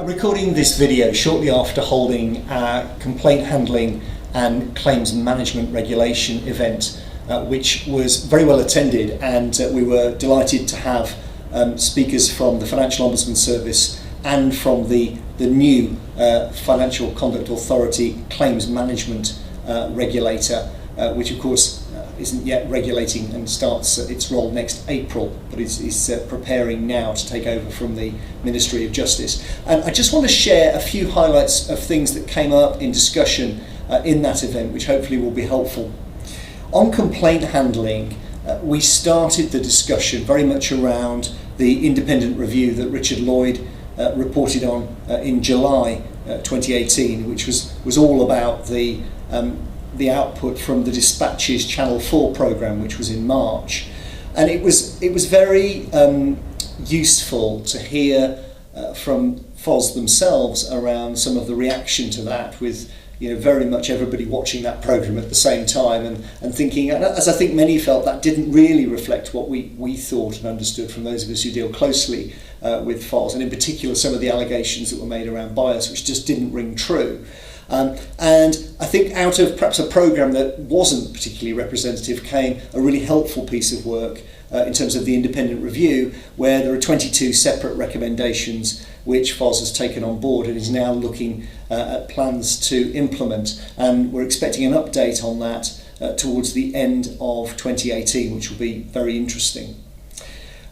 Recording this video shortly after holding our complaint handling and claims management regulation event, which was very well attended, and we were delighted to have speakers from the Financial Ombudsman Service and from the new Financial Conduct Authority claims management regulator, which of course isn't yet regulating and starts its role next April, but is preparing now to take over from the Ministry of Justice. And I just want to share a few highlights of things that came up in discussion in that event, which hopefully will be helpful. On complaint handling, we started the discussion very much around the independent review that Richard Lloyd reported on in July 2018, which was all about the output from the Dispatches Channel 4 programme, which was in March. And it was very useful to hear from FOS themselves around some of the reaction to that, with very much everybody watching that programme at the same time and thinking, and as I think many felt, that didn't really reflect what we thought and understood from those of us who deal closely with FOS, and in particular some of the allegations that were made around bias, which just didn't ring true. And I think out of perhaps a programme that wasn't particularly representative came a really helpful piece of work in terms of the independent review, where there are 22 separate recommendations which FOS has taken on board and is now looking at plans to implement. And we're expecting an update on that towards the end of 2018, which will be very interesting.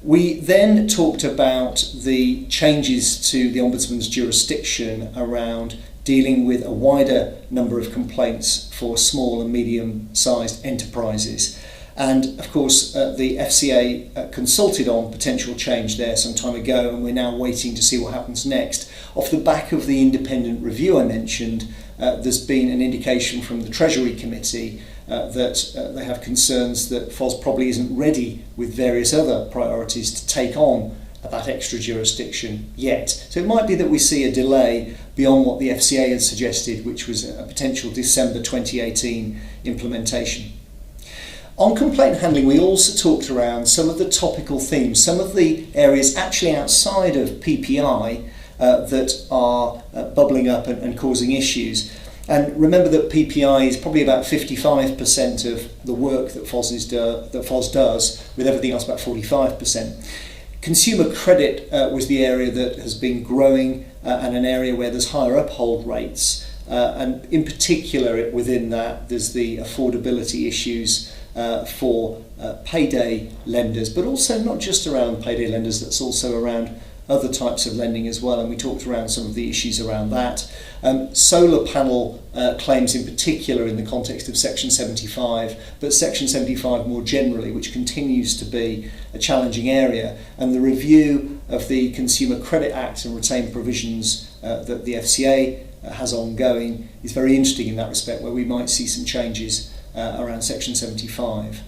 We then talked about the changes to the Ombudsman's jurisdiction around dealing with a wider number of complaints for small and medium-sized enterprises. And of course, the FCA consulted on potential change there some time ago, and we're now waiting to see what happens next. Off the back of the independent review I mentioned, there's been an indication from the Treasury Committee that they have concerns that FOS probably isn't ready with various other priorities to take on that extra jurisdiction yet. So it might be that we see a delay beyond what the FCA had suggested, which was a potential December 2018 implementation. On complaint handling, we also talked around some of the topical themes, some of the areas actually outside of PPI that are bubbling up and causing issues. And remember that PPI is probably about 55% of the work that FOS does, with everything else about 45%. Consumer credit was the area that has been growing and an area where there's higher uphold rates. And in particular within that, there's the affordability issues for payday lenders, but also not just around payday lenders, that's also around other types of lending as well, and we talked around some of the issues around that. Solar panel claims in particular in the context of Section 75, but Section 75 more generally, which continues to be a challenging area, and the review of the Consumer Credit Act and retained provisions that the FCA has ongoing is very interesting in that respect, where we might see some changes around Section 75.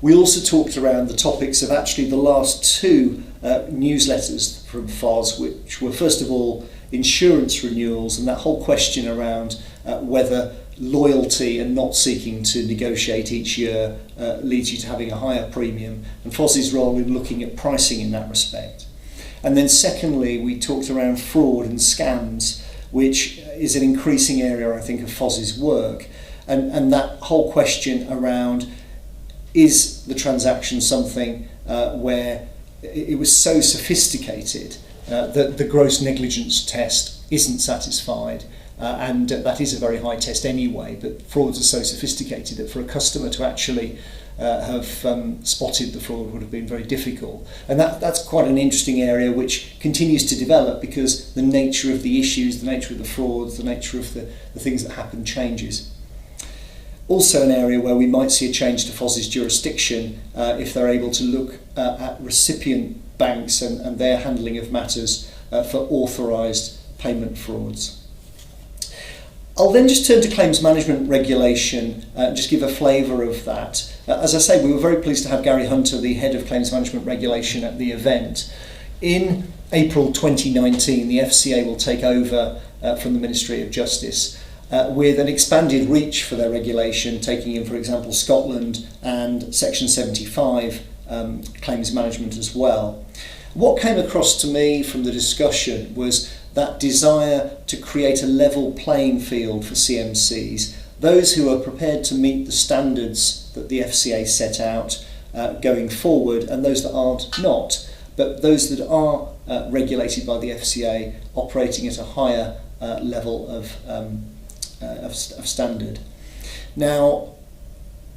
We also talked around the topics of actually the last two newsletters from FOS, which were first of all insurance renewals, and that whole question around whether loyalty and not seeking to negotiate each year leads you to having a higher premium, and FOS's role in looking at pricing in that respect. And then secondly, we talked around fraud and scams, which is an increasing area, I think, of FOS's work, and that whole question around, is the transaction something where it was so sophisticated that the gross negligence test isn't satisfied, and that is a very high test anyway, but frauds are so sophisticated that for a customer to actually have spotted the fraud would have been very difficult. And that's quite an interesting area which continues to develop, because the nature of the issues, the nature of the frauds, the nature of the things that happen changes. Also an area where we might see a change to FOS's jurisdiction if they're able to look at recipient banks and their handling of matters for authorised payment frauds. I'll then just turn to claims management regulation and just give a flavour of that. As I say, we were very pleased to have Gary Hunter, the head of claims management regulation, at the event. In April 2019, the FCA will take over from the Ministry of Justice, with an expanded reach for their regulation, taking in, for example, Scotland and Section 75 claims management as well. What came across to me from the discussion was that desire to create a level playing field for CMCs, those who are prepared to meet the standards that the FCA set out going forward, and those that aren't not, but those that are regulated by the FCA operating at a higher level of standard. Now,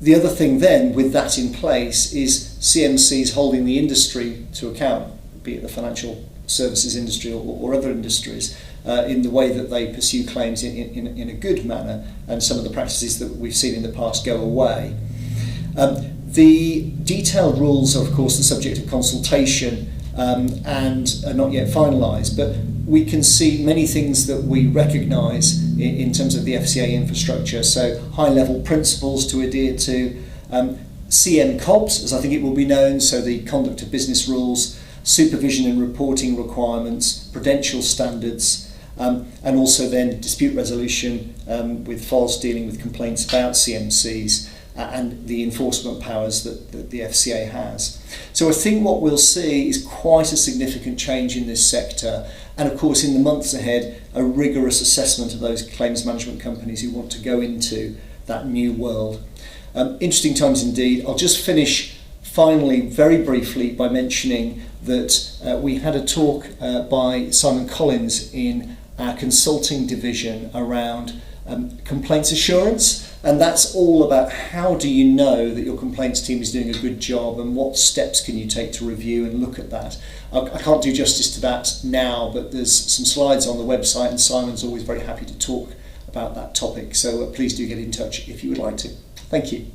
the other thing then with that in place is CMCs holding the industry to account, be it the financial services industry or other industries, in the way that they pursue claims in a good manner, and some of the practices that we've seen in the past go away. The detailed rules are of course the subject of consultation and are not yet finalised, but we can see many things that we recognise in terms of the FCA infrastructure. So high level principles to adhere to, CMCs as I think it will be known, so the conduct of business rules, supervision and reporting requirements, prudential standards, and also then dispute resolution with FOS dealing with complaints about CMCs, and the enforcement powers that the FCA has. So I think what we'll see is quite a significant change in this sector, and of course in the months ahead a rigorous assessment of those claims management companies who want to go into that new world. Interesting times indeed. I'll just finish finally very briefly by mentioning that we had a talk by Simon Collins in our consulting division around complaints assurance, and that's all about how do you know that your complaints team is doing a good job, and what steps can you take to review and look at that. I can't do justice to that now, but there's some slides on the website, and Simon's always very happy to talk about that topic, so please do get in touch if you would like to. Thank you.